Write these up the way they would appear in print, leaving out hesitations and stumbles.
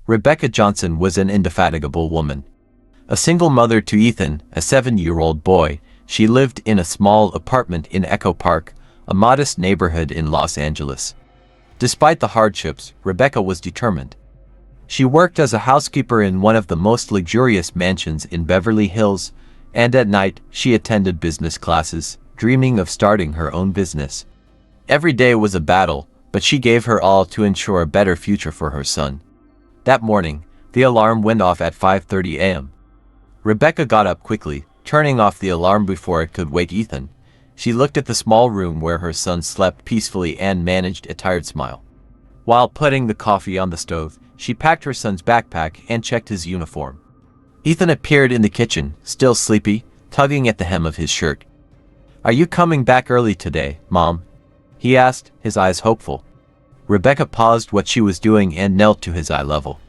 Rebecca Johnson was an indefatigable woman. A single mother to Ethan, a 7-year-old boy, she lived in a small apartment in Echo Park, a modest neighborhood in Los Angeles. Despite the hardships, Rebecca was determined. She worked as a housekeeper in one of the most luxurious mansions in Beverly Hills, and at night she attended business classes, dreaming of starting her own business. Every day was a battle, but she gave her all to ensure a better future for her son. That morning, the alarm went off at 5:30 a.m. Rebecca got up quickly, turning off the alarm before it could wake Ethan. She looked at the small room where her son slept peacefully and managed a tired smile. While putting the coffee on the stove, she packed her son's backpack and checked his uniform. Ethan appeared in the kitchen, still sleepy, tugging at the hem of his shirt. "Are you coming back early today, Mom?" he asked, his eyes hopeful. Rebecca paused what she was doing and knelt to his eye level.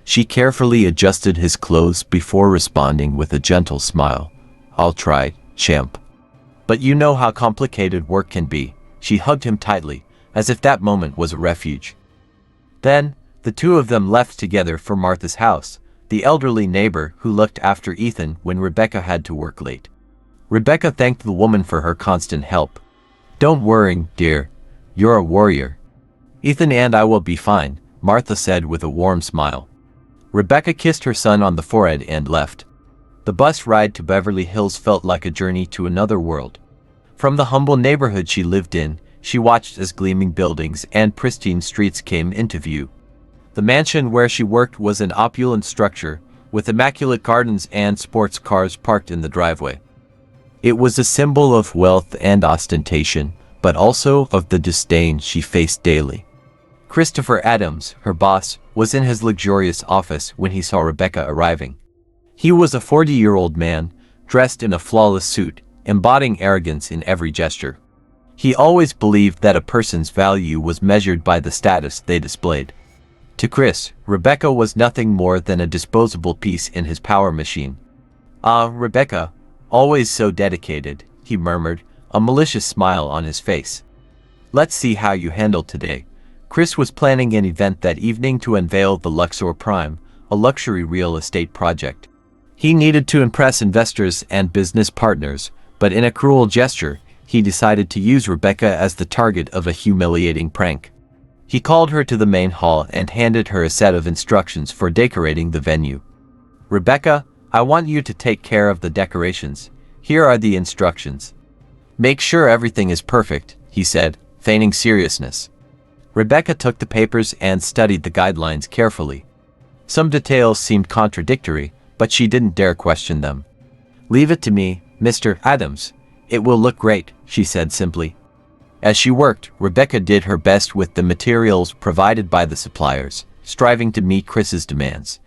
She carefully adjusted his clothes before responding with a gentle smile. "I'll try, champ. But you know how complicated work can be." She hugged him tightly, as if that moment was a refuge. Then, the two of them left together for Martha's house, the elderly neighbor who looked after Ethan when Rebecca had to work late. Rebecca thanked the woman for her constant help. "Don't worry, dear. You're a warrior." "Ethan and I will be fine," Martha said with a warm smile. Rebecca kissed her son on the forehead and left. The bus ride to Beverly Hills felt like a journey to another world. From the humble neighborhood she lived in, she watched as gleaming buildings and pristine streets came into view. The mansion where she worked was an opulent structure, with immaculate gardens and sports cars parked in the driveway. It was a symbol of wealth and ostentation, but also of the disdain she faced daily. Christopher Adams, her boss, was in his luxurious office when he saw Rebecca arriving. He was a 40-year-old man, dressed in a flawless suit, embodying arrogance in every gesture. He always believed that a person's value was measured by the status they displayed. To Chris, Rebecca was nothing more than a disposable piece in his power machine. "Ah, Rebecca, always so dedicated," he murmured, a malicious smile on his face. "Let's see how you handle today." Chris was planning an event that evening to unveil the Luxor Prime, a luxury real estate project. He needed to impress investors and business partners, but in a cruel gesture, he decided to use Rebecca as the target of a humiliating prank. He called her to the main hall and handed her a set of instructions for decorating the venue. "Rebecca, I want you to take care of the decorations. Here are the instructions. Make sure everything is perfect," he said, feigning seriousness. Rebecca took the papers and studied the guidelines carefully. Some details seemed contradictory, but she didn't dare question them. "Leave it to me, Mr. Adams. It will look great," she said simply. As she worked, Rebecca did her best with the materials provided by the suppliers, striving to meet Chris's demands.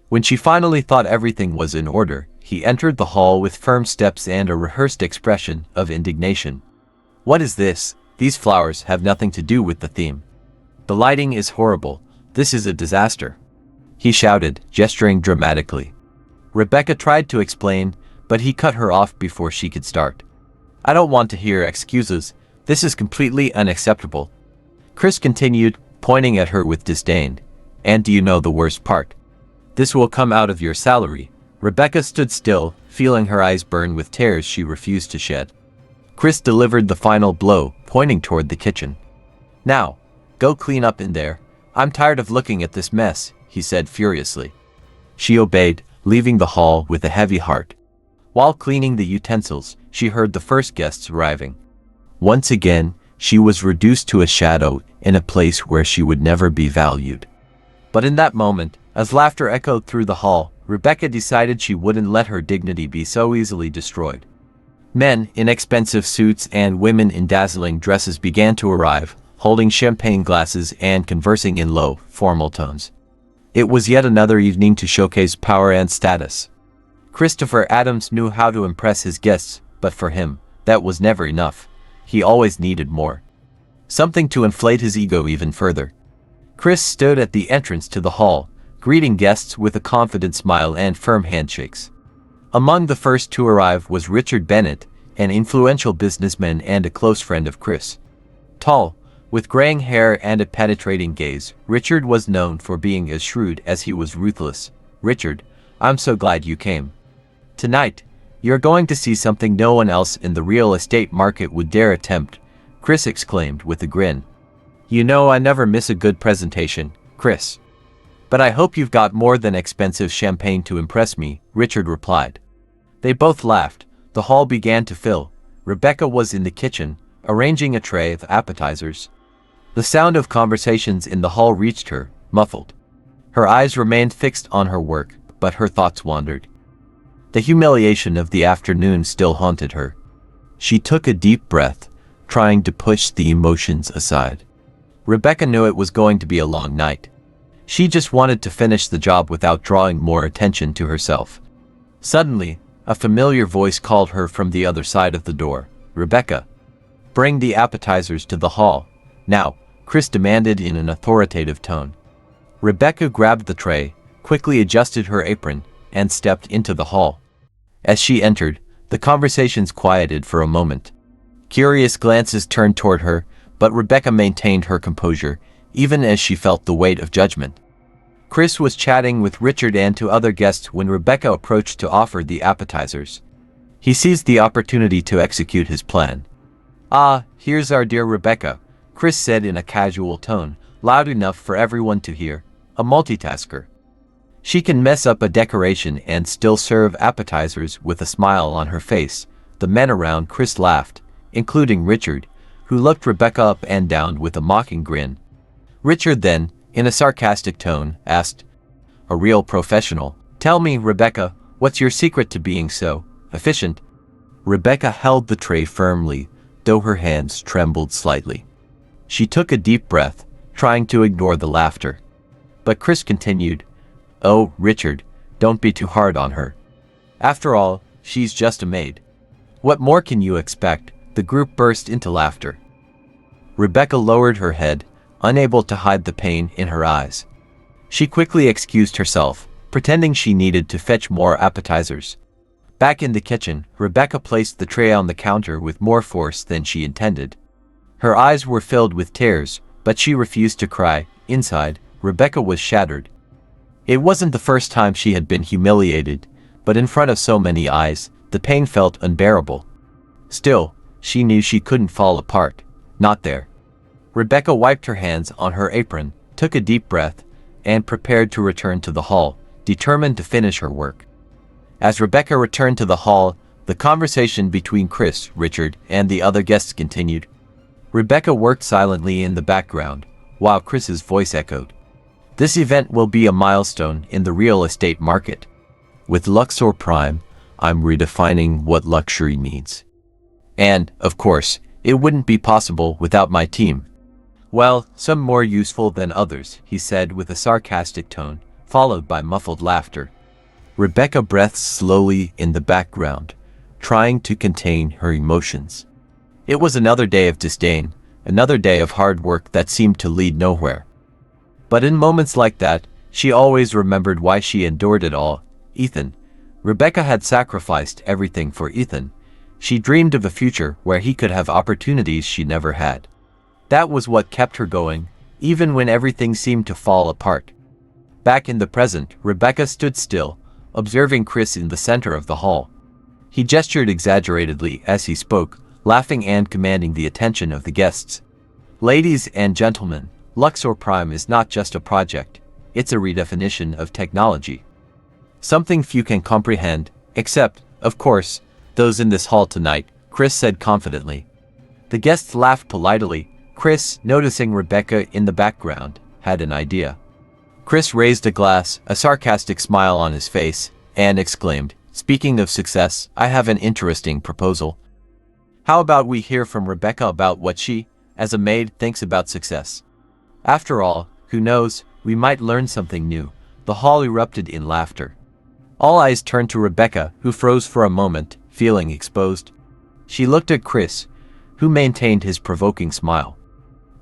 When she finally thought everything was in order, he entered the hall with firm steps and a rehearsed expression of indignation. "What is this? These flowers have nothing to do with the theme. The lighting is horrible. This is a disaster," he shouted, gesturing dramatically. Rebecca tried to explain, but he cut her off before she could start. "I don't want to hear excuses. This is completely unacceptable," Chris continued, pointing at her with disdain. "And do you know the worst part? This will come out of your salary." Rebecca stood still, feeling her eyes burn with tears she refused to shed. Chris delivered the final blow, pointing toward the kitchen. "Now, go clean up in there. I'm tired of looking at this mess," he said furiously. She obeyed, leaving the hall with a heavy heart. While cleaning the utensils, she heard the first guests arriving. Once again, she was reduced to a shadow in a place where she would never be valued. But in that moment, as laughter echoed through the hall, Rebecca decided she wouldn't let her dignity be so easily destroyed. Men in expensive suits and women in dazzling dresses began to arrive, holding champagne glasses and conversing in low, formal tones. It was yet another evening to showcase power and status. Christopher Adams knew how to impress his guests, but for him, that was never enough. He always needed more. Something to inflate his ego even further. Chris stood at the entrance to the hall, greeting guests with a confident smile and firm handshakes. Among the first to arrive was Richard Bennett, an influential businessman and a close friend of Chris. Tall, With graying hair and a penetrating gaze, Richard was known for being as shrewd as he was ruthless. "Richard, I'm so glad you came. Tonight, you're going to see something no one else in the real estate market would dare attempt," Chris exclaimed with a grin. "You know I never miss a good presentation, Chris. But I hope you've got more than expensive champagne to impress me," Richard replied. They both laughed. The hall began to fill. Rebecca was in the kitchen, arranging a tray of appetizers. The sound of conversations in the hall reached her, muffled. Her eyes remained fixed on her work, but her thoughts wandered. The humiliation of the afternoon still haunted her. She took a deep breath, trying to push the emotions aside. Rebecca knew it was going to be a long night. She just wanted to finish the job without drawing more attention to herself. Suddenly, a familiar voice called her from the other side of the door. "Rebecca, bring the appetizers to the hall now," Chris demanded in an authoritative tone. Rebecca grabbed the tray, quickly adjusted her apron, and stepped into the hall. As she entered, the conversations quieted for a moment. Curious glances turned toward her, but Rebecca maintained her composure, even as she felt the weight of judgment. Chris was chatting with Richard and two other guests when Rebecca approached to offer the appetizers. He seized the opportunity to execute his plan. "Ah, here's our dear Rebecca," Chris said in a casual tone, loud enough for everyone to hear. "A multitasker. She can mess up a decoration and still serve appetizers with a smile on her face." The men around Chris laughed, including Richard, who looked Rebecca up and down with a mocking grin. Richard then, in a sarcastic tone, asked, "A real professional. Tell me, Rebecca, what's your secret to being so efficient?" Rebecca held the tray firmly, though her hands trembled slightly. She took a deep breath, trying to ignore the laughter. But Chris continued, "Oh, Richard, don't be too hard on her. After all, she's just a maid. What more can you expect?" The group burst into laughter. Rebecca lowered her head, unable to hide the pain in her eyes. She quickly excused herself, pretending she needed to fetch more appetizers. Back in the kitchen, Rebecca placed the tray on the counter with more force than she intended. Her eyes were filled with tears, but she refused to cry. Inside, Rebecca was shattered. It wasn't the first time she had been humiliated, but in front of so many eyes, the pain felt unbearable. Still, she knew she couldn't fall apart. Not there. Rebecca wiped her hands on her apron, took a deep breath, and prepared to return to the hall, determined to finish her work. As Rebecca returned to the hall, the conversation between Chris, Richard, and the other guests continued. Rebecca worked silently in the background, while Chris's voice echoed. "This event will be a milestone in the real estate market. With Luxor Prime, I'm redefining what luxury means. And, of course, it wouldn't be possible without my team. Well, some more useful than others," he said with a sarcastic tone, followed by muffled laughter. Rebecca breathed slowly in the background, trying to contain her emotions. It was another day of disdain, another day of hard work that seemed to lead nowhere. But in moments like that, she always remembered why she endured it all. Ethan. Rebecca had sacrificed everything for Ethan. She dreamed of a future where he could have opportunities she never had. That was what kept her going, even when everything seemed to fall apart. Back in the present, Rebecca stood still, observing Chris in the center of the hall. He gestured exaggeratedly as he spoke, laughing and commanding the attention of the guests. "Ladies and gentlemen, Luxor Prime is not just a project, it's a redefinition of technology. Something few can comprehend, except, of course, those in this hall tonight," Chris said confidently. The guests laughed politely. Chris, noticing Rebecca in the background, had an idea. Chris raised a glass, a sarcastic smile on his face, and exclaimed, "Speaking of success, I have an interesting proposal. How about we hear from Rebecca about what she, as a maid, thinks about success? After all, who knows, we might learn something new." The hall erupted in laughter. All eyes turned to Rebecca, who froze for a moment, feeling exposed. She looked at Chris, who maintained his provoking smile.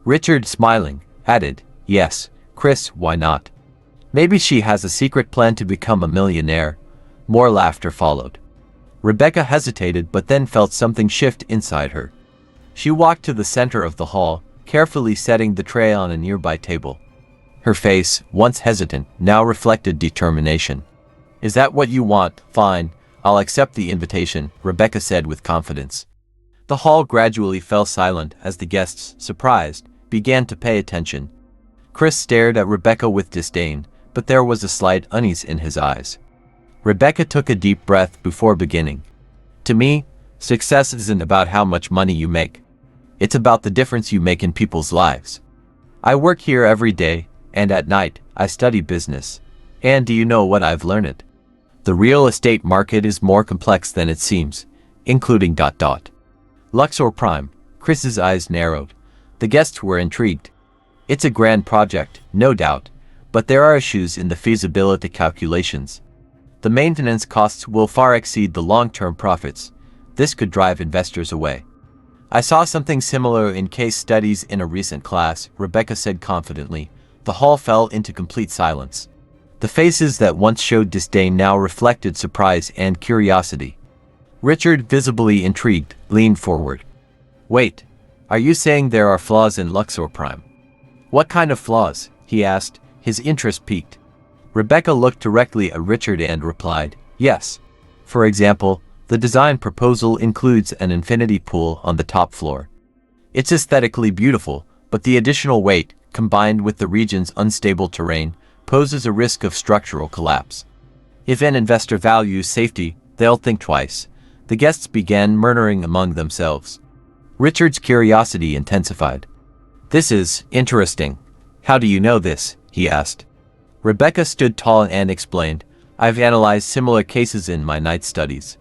Richard, smiling, added, "Yes, Chris, why not? Maybe she has a secret plan to become a millionaire." More laughter followed. Rebecca hesitated but then felt something shift inside her. She walked to the center of the hall, carefully setting the tray on a nearby table. Her face, once hesitant, now reflected determination. "Is that what you want? Fine, I'll accept the invitation," Rebecca said with confidence. The hall gradually fell silent as the guests, surprised, began to pay attention. Chris stared at Rebecca with disdain, but there was a slight unease in his eyes. Rebecca took a deep breath before beginning. "To me, success isn't about how much money you make. It's about the difference you make in people's lives. I work here every day, and at night, I study business. And do you know what I've learned? The real estate market is more complex than it seems, including ... Luxor Prime." Chris's eyes narrowed. The guests were intrigued. "It's a grand project, no doubt, but there are issues in the feasibility calculations. The maintenance costs will far exceed the long-term profits. This could drive investors away." "I saw something similar in case studies in a recent class," Rebecca said confidently. The hall fell into complete silence. The faces that once showed disdain now reflected surprise and curiosity. Richard, visibly intrigued, leaned forward. "Wait, are you saying there are flaws in Luxor Prime?" "What kind of flaws?" he asked, his interest piqued. Rebecca looked directly at Richard and replied, "Yes. For example, the design proposal includes an infinity pool on the top floor. It's aesthetically beautiful, but the additional weight, combined with the region's unstable terrain, poses a risk of structural collapse. If an investor values safety, they'll think twice." The guests began murmuring among themselves. Richard's curiosity intensified. "This is interesting. How do you know this?" he asked. Rebecca stood tall and explained, "I've analyzed similar cases in my night studies.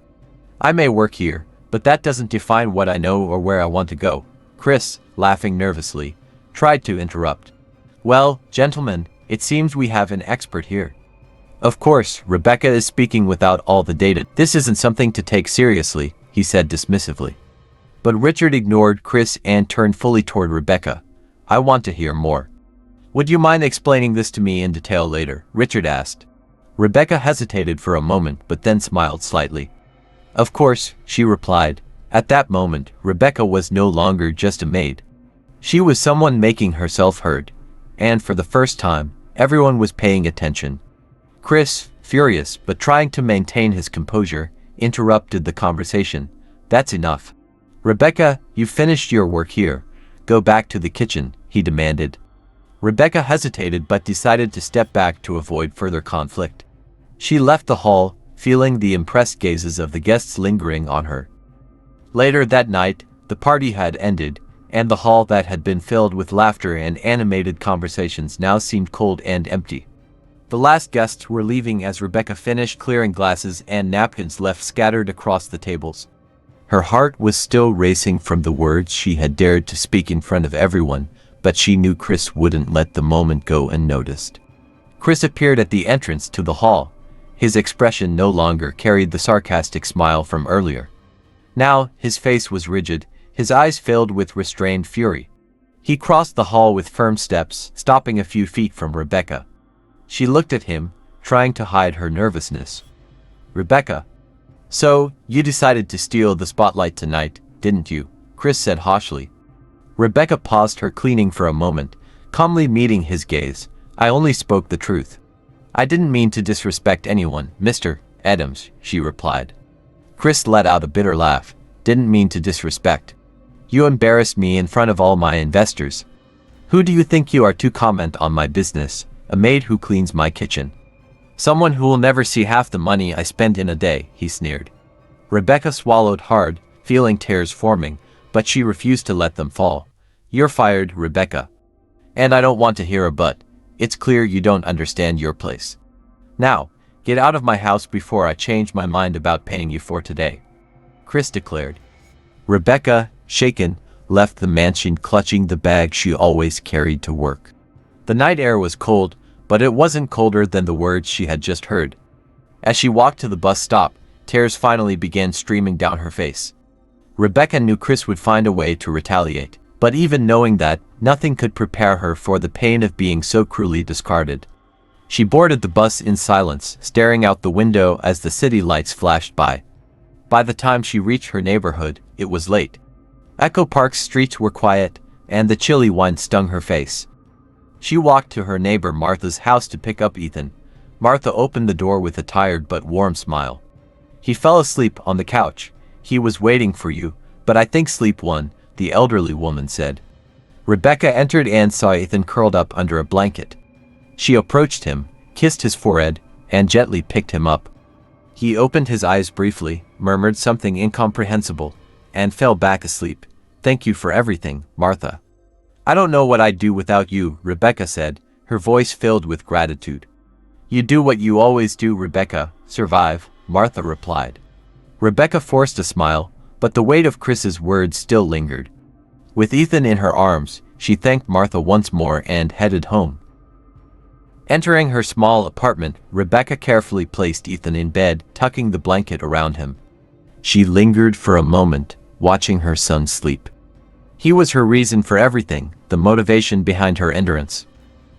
I may work here, but that doesn't define what I know or where I want to go." Chris, laughing nervously, tried to interrupt. "Well, gentlemen, it seems we have an expert here." "Of course, Rebecca is speaking without all the data. This isn't something to take seriously," he said dismissively. But Richard ignored Chris and turned fully toward Rebecca. "I want to hear more. Would you mind explaining this to me in detail later?" Richard asked. Rebecca hesitated for a moment but then smiled slightly. "Of course," she replied. At that moment, Rebecca was no longer just a maid. She was someone making herself heard. And for the first time, everyone was paying attention. Chris, furious but trying to maintain his composure, interrupted the conversation. "That's enough. Rebecca, you've finished your work here. Go back to the kitchen," he demanded. Rebecca hesitated but decided to step back to avoid further conflict. She left the hall, feeling the impressed gazes of the guests lingering on her. Later that night, the party had ended, and the hall that had been filled with laughter and animated conversations now seemed cold and empty. The last guests were leaving as Rebecca finished clearing glasses and napkins left scattered across the tables. Her heart was still racing from the words she had dared to speak in front of everyone, but she knew Chris wouldn't let the moment go unnoticed. Chris appeared at the entrance to the hall. His expression no longer carried the sarcastic smile from earlier. Now, his face was rigid, his eyes filled with restrained fury. He crossed the hall with firm steps, stopping a few feet from Rebecca. She looked at him, trying to hide her nervousness. "Rebecca, so, you decided to steal the spotlight tonight, didn't you?" Chris said harshly. Rebecca paused her cleaning for a moment, calmly meeting his gaze. "I only spoke the truth. I didn't mean to disrespect anyone, Mr. Adams," she replied. Chris let out a bitter laugh. "Didn't mean to disrespect. You embarrassed me in front of all my investors. Who do you think you are to comment on my business? A maid who cleans my kitchen. Someone who will never see half the money I spend in a day," he sneered. Rebecca swallowed hard, feeling tears forming, but she refused to let them fall. "You're fired, Rebecca. And I don't want to hear a but. It's clear you don't understand your place. Now, get out of my house before I change my mind about paying you for today," Chris declared. Rebecca, shaken, left the mansion clutching the bag she always carried to work. The night air was cold, but it wasn't colder than the words she had just heard. As she walked to the bus stop, tears finally began streaming down her face. Rebecca knew Chris would find a way to retaliate, but even knowing that, nothing could prepare her for the pain of being so cruelly discarded. She boarded the bus in silence, staring out the window as the city lights flashed by. By the time she reached her neighborhood, it was late. Echo Park's streets were quiet, and the chilly wind stung her face. She walked to her neighbor Martha's house to pick up Ethan. Martha opened the door with a tired but warm smile. "He fell asleep on the couch. He was waiting for you, but I think sleep won," the elderly woman said. Rebecca entered and saw Ethan curled up under a blanket. She approached him, kissed his forehead, and gently picked him up. He opened his eyes briefly, murmured something incomprehensible, and fell back asleep. "Thank you for everything, Martha." "I don't know what I'd do without you," Rebecca said, her voice filled with gratitude. "You do what you always do, Rebecca, survive," Martha replied. Rebecca forced a smile, but the weight of Chris's words still lingered. With Ethan in her arms, she thanked Martha once more and headed home. Entering her small apartment, Rebecca carefully placed Ethan in bed, tucking the blanket around him. She lingered for a moment, watching her son sleep. He was her reason for everything, the motivation behind her endurance.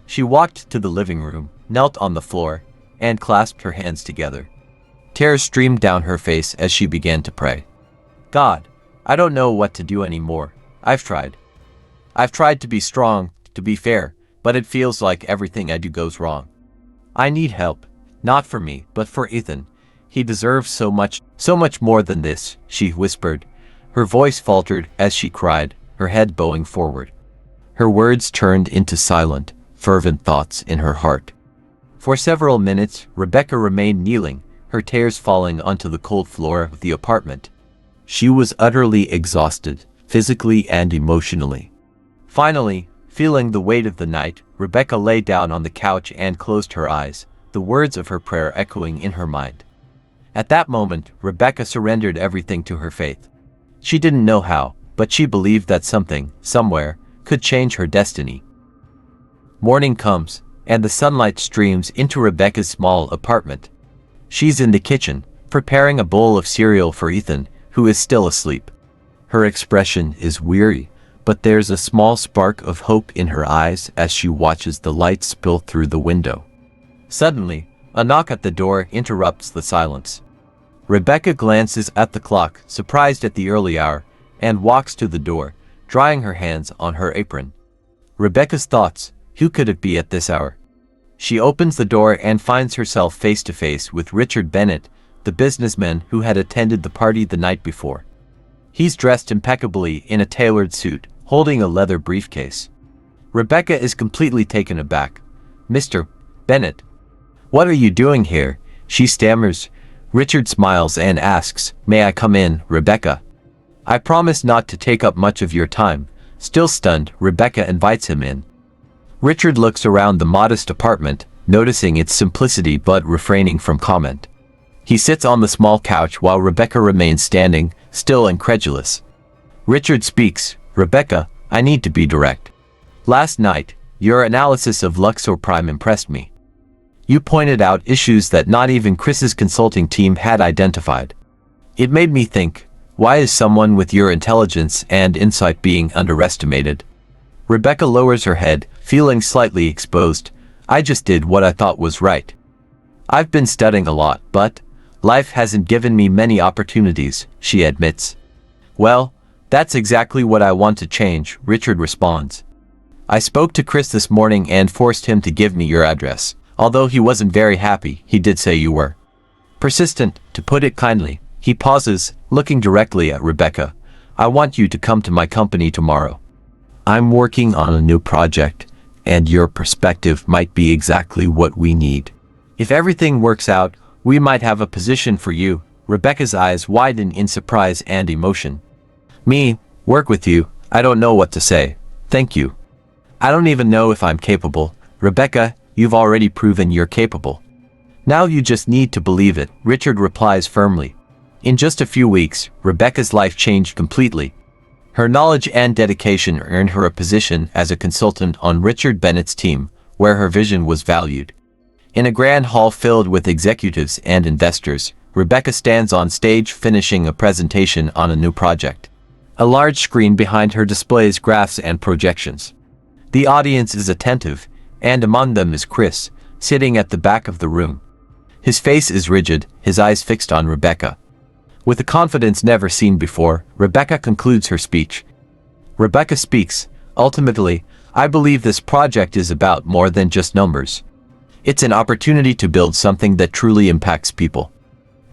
She walked to the living room, knelt on the floor, and clasped her hands together. Tears streamed down her face as she began to pray. "God, I don't know what to do anymore. I've tried. I've tried to be strong, to be fair, but it feels like everything I do goes wrong. I need help, not for me, but for Ethan. He deserves so much more than this," she whispered. Her voice faltered as she cried, her head bowing forward. Her words turned into silent, fervent thoughts in her heart. For several minutes, Rebecca remained kneeling, her tears falling onto the cold floor of the apartment. She was utterly exhausted, physically and emotionally. Finally, feeling the weight of the night, Rebecca lay down on the couch and closed her eyes, the words of her prayer echoing in her mind. At that moment, Rebecca surrendered everything to her faith. She didn't know how, but she believed that something, somewhere, could change her destiny. Morning comes, and the sunlight streams into Rebecca's small apartment. She's in the kitchen, preparing a bowl of cereal for Ethan, who is still asleep. Her expression is weary, but there's a small spark of hope in her eyes as she watches the light spill through the window. Suddenly, a knock at the door interrupts the silence. Rebecca glances at the clock, surprised at the early hour, and walks to the door, drying her hands on her apron. Rebecca's thoughts, who could it be at this hour? She opens the door and finds herself face to face with Richard Bennett, the businessman who had attended the party the night before. He's dressed impeccably in a tailored suit, holding a leather briefcase. Rebecca is completely taken aback. "Mr. Bennett, what are you doing here?" she stammers. Richard smiles and asks, "May I come in, Rebecca? I promise not to take up much of your time." Still stunned, Rebecca invites him in. Richard looks around the modest apartment, noticing its simplicity but refraining from comment. He sits on the small couch while Rebecca remains standing, still incredulous. Richard speaks, "Rebecca, I need to be direct. Last night, your analysis of Luxor Prime impressed me. You pointed out issues that not even Chris's consulting team had identified. It made me think, why is someone with your intelligence and insight being underestimated?" Rebecca lowers her head, feeling slightly exposed. "I just did what I thought was right. I've been studying a lot, but life hasn't given me many opportunities," she admits. "Well, that's exactly what I want to change," Richard responds. "I spoke to Chris this morning and forced him to give me your address. Although he wasn't very happy, he did say you were persistent, to put it kindly." He pauses, looking directly at Rebecca. "I want you to come to my company tomorrow. I'm working on a new project, and your perspective might be exactly what we need. If everything works out, we might have a position for you." Rebecca's eyes widen in surprise and emotion. "Me, work with you? I don't know what to say. Thank you. I don't even know if I'm capable." "Rebecca, you've already proven you're capable. Now you just need to believe it," Richard replies firmly. In just a few weeks, Rebecca's life changed completely. Her knowledge and dedication earned her a position as a consultant on Richard Bennett's team, where her vision was valued. In a grand hall filled with executives and investors, Rebecca stands on stage finishing a presentation on a new project. A large screen behind her displays graphs and projections. The audience is attentive, and among them is Chris, sitting at the back of the room. His face is rigid, his eyes fixed on Rebecca. With a confidence never seen before, Rebecca concludes her speech. Rebecca speaks, Ultimately, I believe this project is about more than just numbers. It's an opportunity to build something that truly impacts people.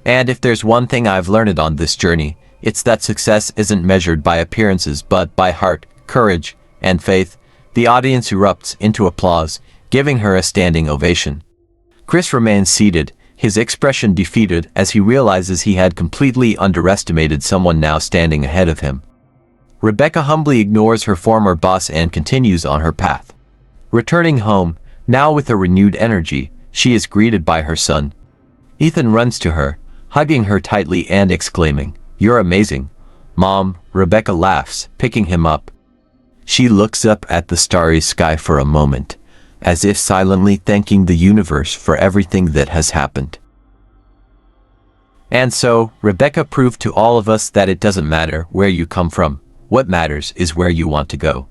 And if there's one thing I've learned on this journey, it's that success isn't measured by appearances but by heart, courage, and faith. The audience erupts into applause, giving her a standing ovation. Chris remains seated, his expression defeated as he realizes he had completely underestimated someone now standing ahead of him. Rebecca humbly ignores her former boss and continues on her path. Returning home, now with a renewed energy, she is greeted by her son. Ethan runs to her, hugging her tightly and exclaiming, "You're amazing, Mom." Rebecca laughs, picking him up. She looks up at the starry sky for a moment, as if silently thanking the universe for everything that has happened. And so, Rebecca proved to all of us that it doesn't matter where you come from. What matters is where you want to go.